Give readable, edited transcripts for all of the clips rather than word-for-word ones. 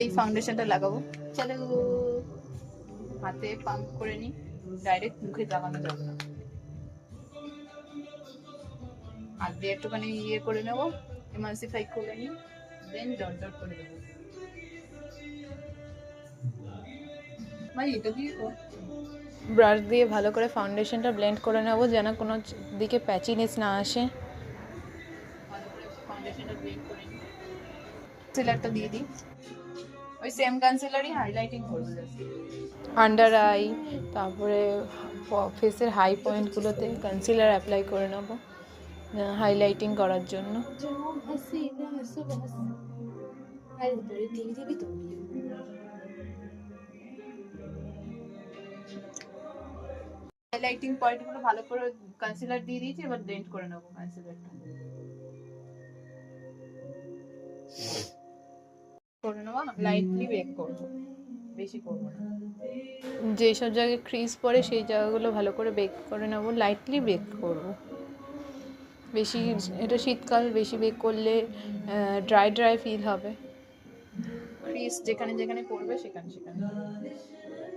এই ফাউন্ডেশনটা লাগাবো। চলো হাতে পাম্প করে নি, ডাইরেক্ট মুখে লাগানো যাবে না। হাত দিয়ে একটুখানি ইয়ে করে নেবো, এমালসিফাই করে নি, দেন ডট ডট করে দেবো। ভাই এটা দিয়ে ব্রাশ দিয়ে ভালো করে ফাউন্ডেশনটা ব্লেন্ড করে নেব, যেন কোনো দিকে প্যাচিনেস না আসে। ভালো করে ফাউন্ডেশনটা ব্লেন্ড করে নিই। কনসিলারটা দিয়ে দিই, ওই সেম কনসিলারই হাইলাইটিং করবো আন্ডার আই, তারপরে ফেসের হাই পয়েন্টগুলোতে কনসিলার অ্যাপ্লাই করে নেব হাইলাইটিং করার জন্য। হাইলাইটিং পয়েন্টগুলো ভালো করে কনসিলার দিয়ে দিয়েছি, এবার ব্লেন্ড করে নেব কনসিলারটা। করে নেওয়া, লাইটলি বেক করব, বেশি করব না। যেসব জায়গায় ক্রিজ পড়ে সেই জায়গাগুলো ভালো করে বেক করে নেব, লাইটলি বেক করব। বেশি, এটা শীতকাল, বেশি বেক করলে ড্রাই ড্রাই ফিল হবে। ক্রিজ যেখানে যেখানে পড়বে সেখানে সেখানে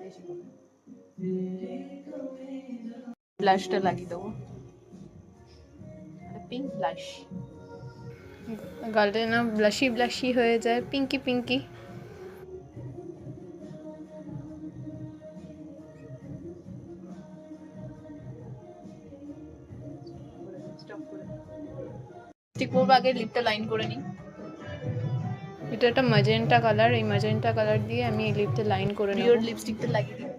বেশি করব। ব্লাশটা লাগিয়ে দেবো, পিঙ্ক ব্লাশ। গালটা না ব্লাশি ব্লাশি হয়ে যায়, পিঙ্কি পিঙ্কি। লিপস্টিক পরবো, আগে লিপটা লাইন করে নিই। এটা একটা ম্যাজেন্টা কালার, এই ম্যাজেন্টা কালার দিয়ে আমি এই লিপটা লাইন করে নেব। পিওর লিপস্টিকটা লাগিয়ে দিই।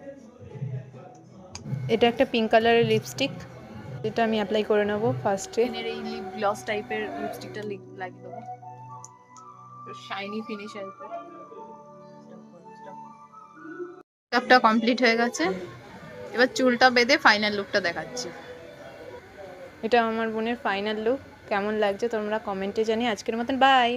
এটা একটা পিঙ্ক কালারের লিপস্টিক, এটা আমি অ্যাপ্লাই করে নেব ফার্স্টে। এই লিপ গ্লস টাইপের লিপস্টিকটা লাগিয়ে দেবো, শাইনি ফিনিশ আসবে। মেকআপটা কমপ্লিট হয়ে গেছে, এবার চুলটা বেঁধে ফাইনাল লুকটা দেখাচ্ছি। এটা আমার বোনের ফাইনাল লুক। কেমন লাগছে তোমরা কমেন্টে জানিয়ে। আজকের মতন বাই।